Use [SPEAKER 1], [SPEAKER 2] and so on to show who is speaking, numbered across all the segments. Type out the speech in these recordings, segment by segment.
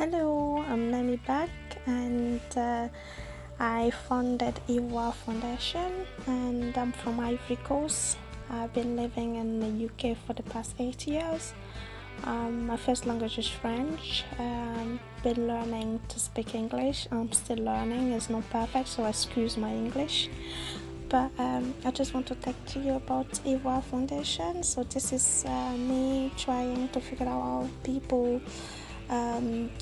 [SPEAKER 1] Hello, I'm Nami back, and I founded Iwa Foundation, and I'm from Ivory Coast. I've been living in the UK for the past 8 years. My first language is French. Been learning to speak English. I'm still learning. It's not perfect, so excuse my English. But I just want to talk to you about Iwa Foundation. So this is me trying to figure out how people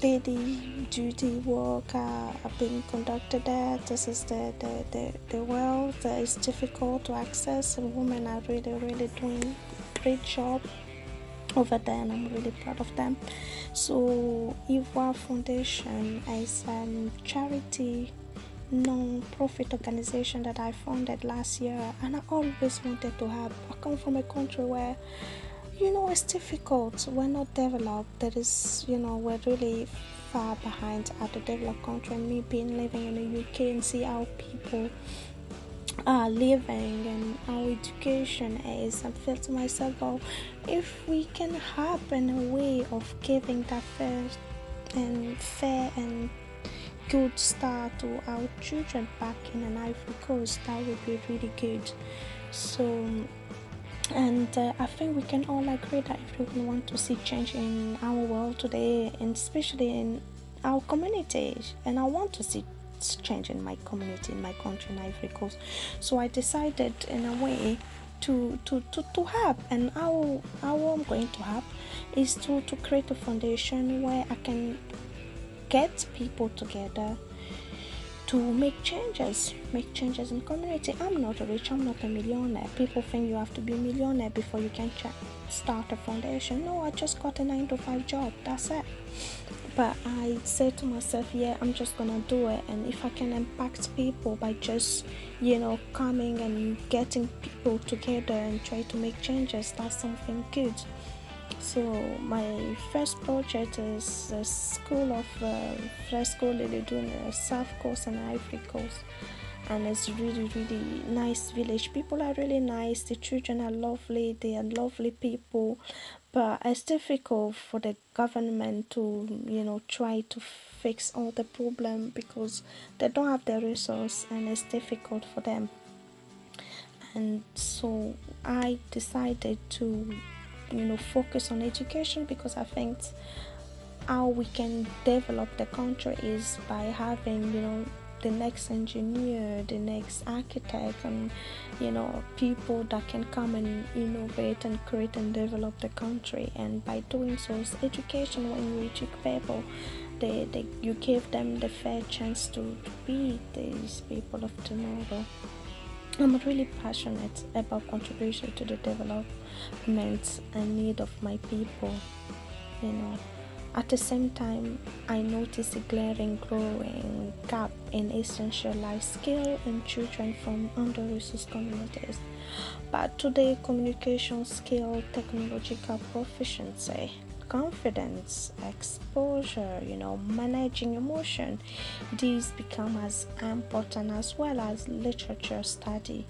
[SPEAKER 1] daily duty work are being conducted there. This is the world that is difficult to access, and women are really doing great job over there, and I'm really proud of them. So Ivoire Foundation is charity non-profit organization that I founded last year, and I always wanted to have. I come from a country where it's difficult. We're not developed. That is, we're really far behind at the developed country. And me being living in the UK and see how people are living and how education is, I feel to myself, well, if we can happen a way of giving that fair and good start to our children back in an Ivory Coast, that would be really good. So and I think we can all agree that if we want to see change in our world today, and especially in our communities, and I want to see change in my community, in my country, in Ivory Coast. So I decided in a way to help, and how I'm going to help is to create a foundation where I can get people together to make changes in community. I'm not rich, I'm not a millionaire. People think you have to be a millionaire before you can start a foundation. No, I just got a 9 to 5 job, that's it. But I say to myself, yeah, I'm just gonna do it, and if I can impact people by just coming and getting people together and try to make changes, that's something good. So my first project is a school of Fresco Lily doing a South Coast and Ivory Coast, and it's really nice village. People are really nice. The children are lovely. They are lovely people, but it's difficult for the government to try to fix all the problem because they don't have the resource, and it's difficult for them. And so I decided to focus on education, because I think how we can develop the country is by having the next engineer, the next architect, and people that can come and innovate and create and develop the country. And by doing so, it's education. When you educate people, you give them the fair chance to be these people of tomorrow. I'm really passionate about contribution to the development and need of my people. At the same time, I notice a glaring growing gap in essential life skill in children from under-resourced communities. But today, communication skill, technological proficiency, confidence, exposure, managing emotion, these become as important as well as literature study.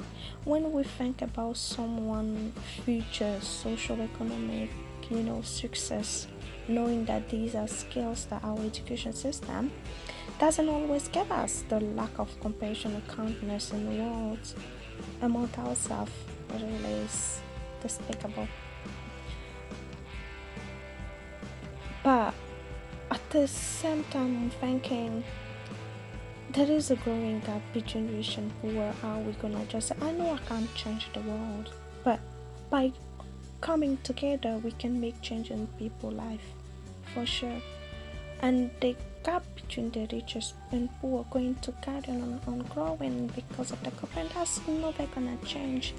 [SPEAKER 1] When we think about someone's future social economic, success, knowing that these are skills that our education system doesn't always give us, the lack of compassion and kindness in the world among ourselves really is despicable. But at the same time, I'm thinking there is a growing gap between rich and poor. How are we gonna just I know I can't change the world, but by coming together, we can make change in people's life for sure. And the gap between the richest and poor are going to carry on growing because of the government. That's never gonna change.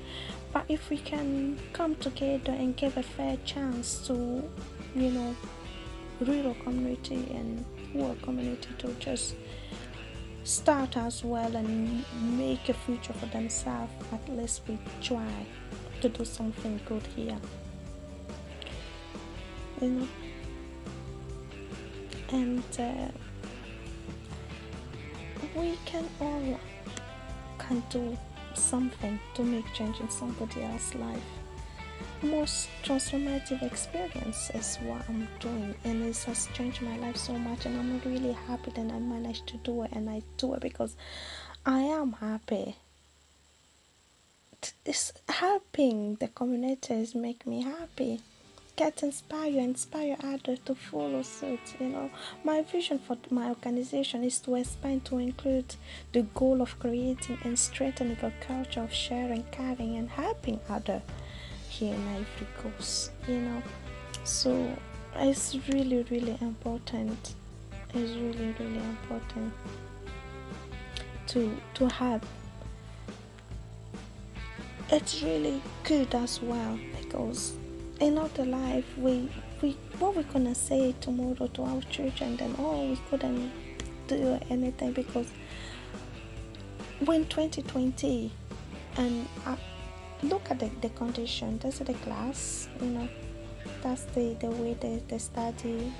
[SPEAKER 1] But if we can come together and give a fair chance to rural community and poor community to just start as well and make a future for themselves, at least we try to do something good here. And we can all can do something to make change in somebody else's life. most transformative experience is what I'm doing, and it has changed my life so much, and I'm really happy that I managed to do it, and I do it because I am happy. It's helping the communities make me happy. Get inspire others to follow suit. My vision for my organization is to expand to include the goal of creating and strengthening a culture of sharing, caring, and helping others here in Ivory Coast. So it's really, really important. It's really, really important to have. It's really good as well because in other life we what we gonna say tomorrow to our children, then we couldn't do anything because when 2020 and look at the condition, that's the class, that's the way they study,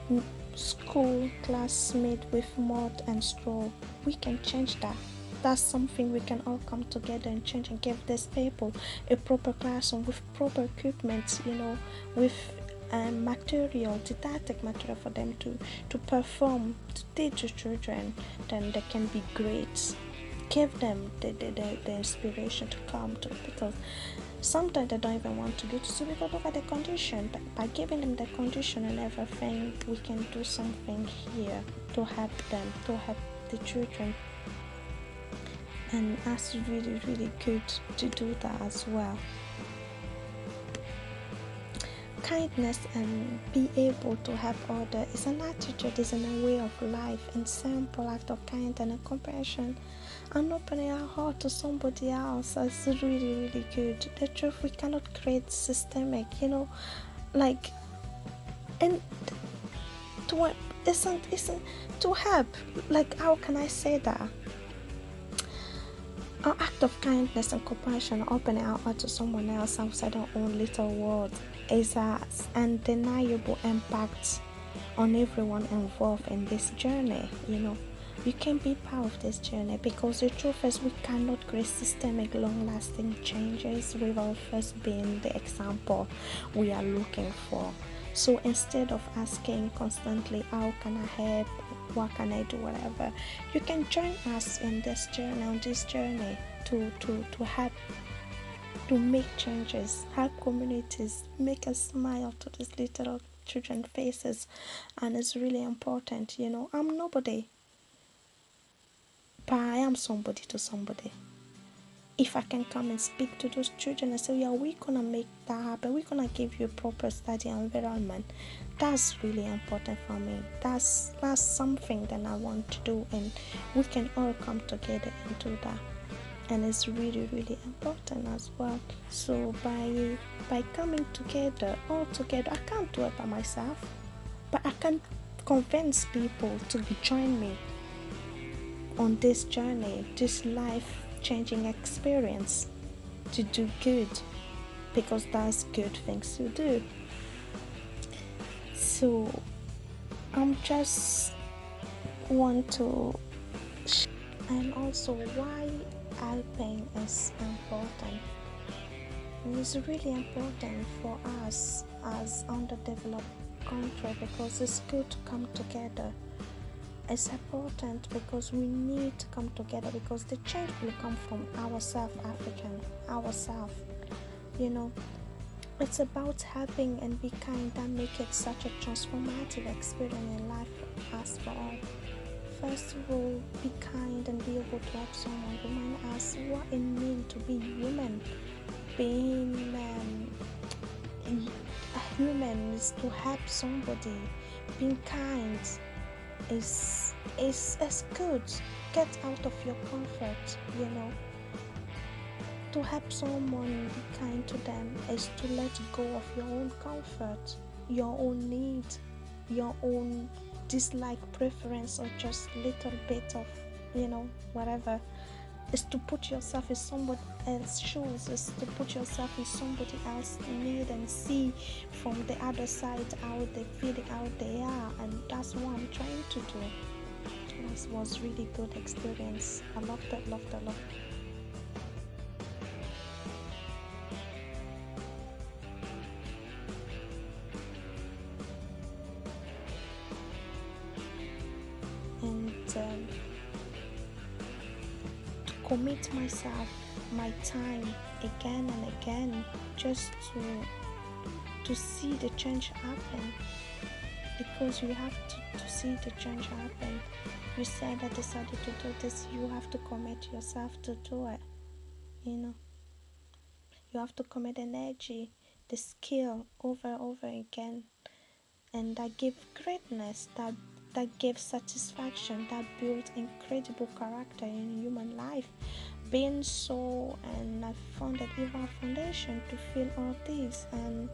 [SPEAKER 1] and school class made with mud and straw. We can change that. That's something we can all come together and change and give these people a proper classroom with proper equipment, with material, didactic material for them to perform, to teach the children. Then they can be great. Give them the inspiration to come to, because sometimes they don't even want to go to school because look at the condition. But by giving them the condition and everything, we can do something here to help them, to help the children. And that's really, really good to do that as well. Kindness and be able to help others is an attitude, is a way of life, and simple act of kindness and compassion and opening our heart to somebody else is really, really good. The truth, we cannot create systemic, like, and to isn't to help. Like, how can I say that? Our act of kindness and compassion, opening our heart to someone else outside our own little world, is an undeniable impact on everyone involved in this journey. You can be part of this journey because the truth is we cannot create systemic, long-lasting changes without first being the example we are looking for. So instead of asking constantly, how can I help? What can I do? Whatever, you can join us in this journey, to help, to make changes, help communities, make a smile to these little children faces. And it's really important. I'm nobody, but I am somebody to somebody. If I can come and speak to those children and say, yeah, we're gonna make that happen, we're gonna give you a proper study environment, that's really important for me. That's something that I want to do, and we can all come together and do that. And it's really, really important as well. So by coming together, all together, I can't do it by myself, but I can convince people to join me on this journey, this life changing experience, to do good, because that's good things to do. So I'm just want to and also why helping is important. It's really important for us as underdeveloped country because it's good to come together. It's important because we need to come together, because the change will come from ourselves, African, ourselves. It's about helping and be kind that make it such a transformative experience in life as for all. First of all, be kind and be able to help someone. Remind us what it means to be human. Being a human is to help somebody. Being kind is good. Get out of your comfort. To help someone, be kind to them, is to let go of your own comfort, your own need, your own dislike, preference, or just little bit of whatever. Is to put yourself in somebody else's shoes, is to put yourself in somebody else's need and see from the other side how they feel, how they are. And that's what I'm trying to do. It was really good experience. I loved it. commit myself, my time again and again, just to see the change happen. Because you have to see the change happen. You said I decided to do this, you have to commit yourself to do it. You have to commit energy, the skill over and over again. And that gives greatness, that gives satisfaction, that builds incredible character in human life. Being so, and I founded Eva Foundation to feel all this, and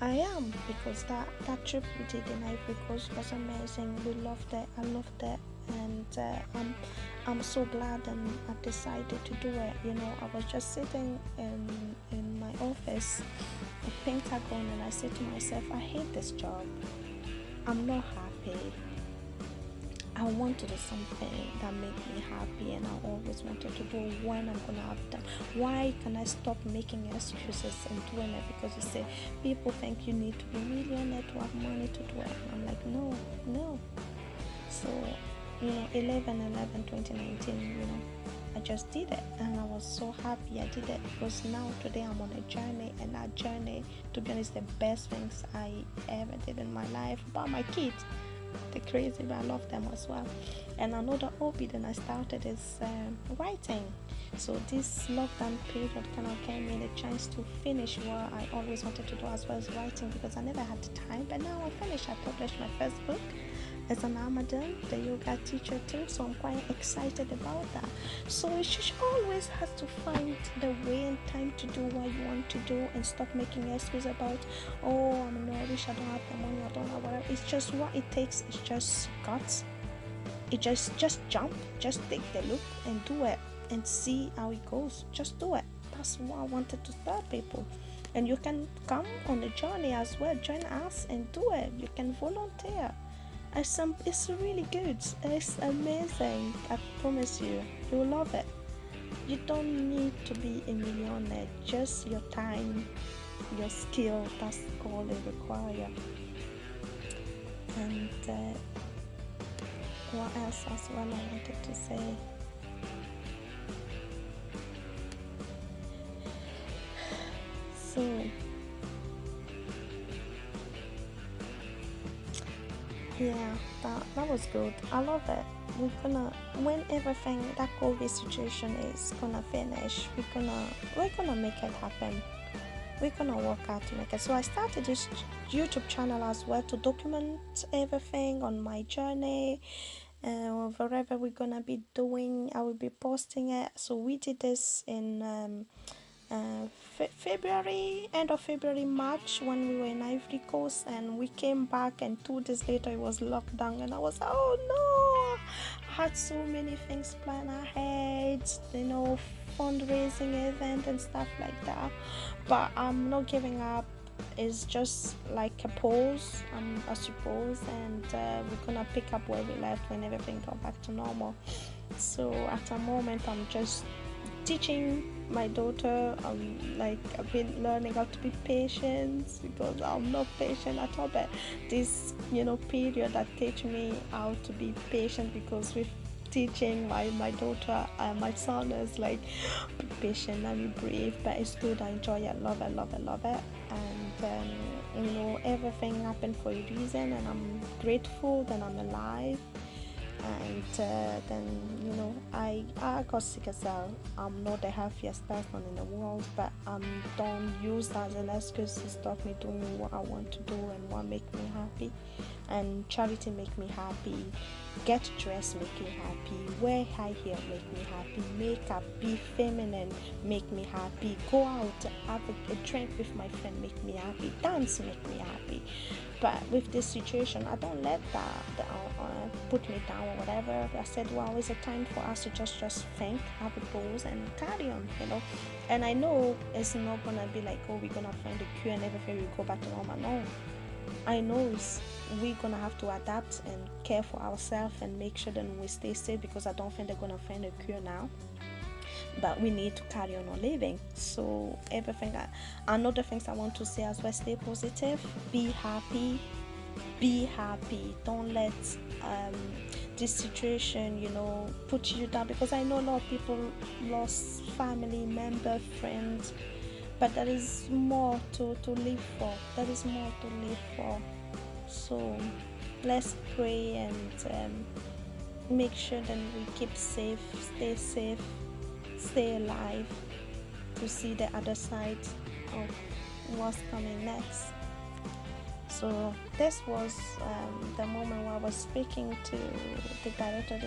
[SPEAKER 1] I am, because that trip we did in Ivory Coast was amazing. We loved it. I loved it, and I'm so glad, and I decided to do it. I was just sitting in my office at Pentagon, and I said to myself, I hate this job. I'm not happy. I want to do something that makes me happy, and I always wanted to do when I'm gonna have them. Why can I stop making excuses and doing it? Because you say people think you need to be a millionaire to have money to do it. I'm like, no. So 11/11/2019, I just did it, and I was so happy I did it, because now today I'm on a journey, and that journey, to be honest, the best things I ever did in my life. About my kids, they're crazy, but I love them as well. And another hobby that I started is writing. So this lockdown period kind of gave me the chance to finish what I always wanted to do, as well as writing, because I never had the time. But now I finished. I published my first book as an Ramadan, the yoga teacher too. So I'm quite excited about that. So you should always have to find the way and time to do what you want to do, and stop making excuses about, oh, I'm in a rush, I don't have the money, I don't know whatever. It's just what it takes. It's just guts. It just jump, just take the look and do it, and see how it goes. Just do it. That's what I wanted to tell people. And you can come on the journey as well. Join us and do it. You can volunteer. It's really good. It's amazing. I promise you, you'll love it. You don't need to be a millionaire. Just your time, your skill. That's all it requires. And what else as well I wanted to say? So yeah, that was good. I love it. When everything, that COVID situation is gonna finish, we're gonna make it happen. We're gonna work out to make it. So I started this YouTube channel as well, to document everything on my journey. Wherever we're gonna be doing, I will be posting it. So we did this in February, end of February, March, when we were in Ivory Coast, and we came back, and 2 days later it was lockdown, and I was, oh no, I had so many things planned ahead, fundraising event and stuff like that. But I'm not giving up. It's just like a pause, I suppose, and we're gonna pick up where we left when everything got back to normal. So at the moment, I'm just teaching my daughter. I've been learning how to be patient, because I'm not patient at all. But this period that teach me how to be patient, because with teaching my daughter, my son is like, be patient, let me breathe. But it's good. I enjoy it. Love it. And everything happened for a reason, and I'm grateful that I'm alive. And then I got sickle cell. I'm not the healthiest person in the world, but don't use that as an excuse to stop me doing what I want to do and what makes me happy. And charity make me happy, get dressed make me happy, wear high heel make me happy, makeup, be feminine make me happy, go out, have a drink with my friend make me happy, dance make me happy. But with this situation, I don't let that put me down or whatever. I said, well, it's a time for us to just think, have a pause, and carry on, And I know it's not gonna be like, oh, we're gonna find a cure and everything will go back to normal. No, I know we're gonna have to adapt and care for ourselves and make sure that we stay safe, because I don't think they're gonna find a cure now. But we need to carry on living. So everything, another things I want to say as well: stay positive, be happy. Don't let this situation, put you down, because I know a lot of people lost family member, friends, but there is more to live for. There is more to live for. So let's pray and make sure that we keep safe, stay alive to see the other side of what's coming next. So this was the moment where I was speaking to the director.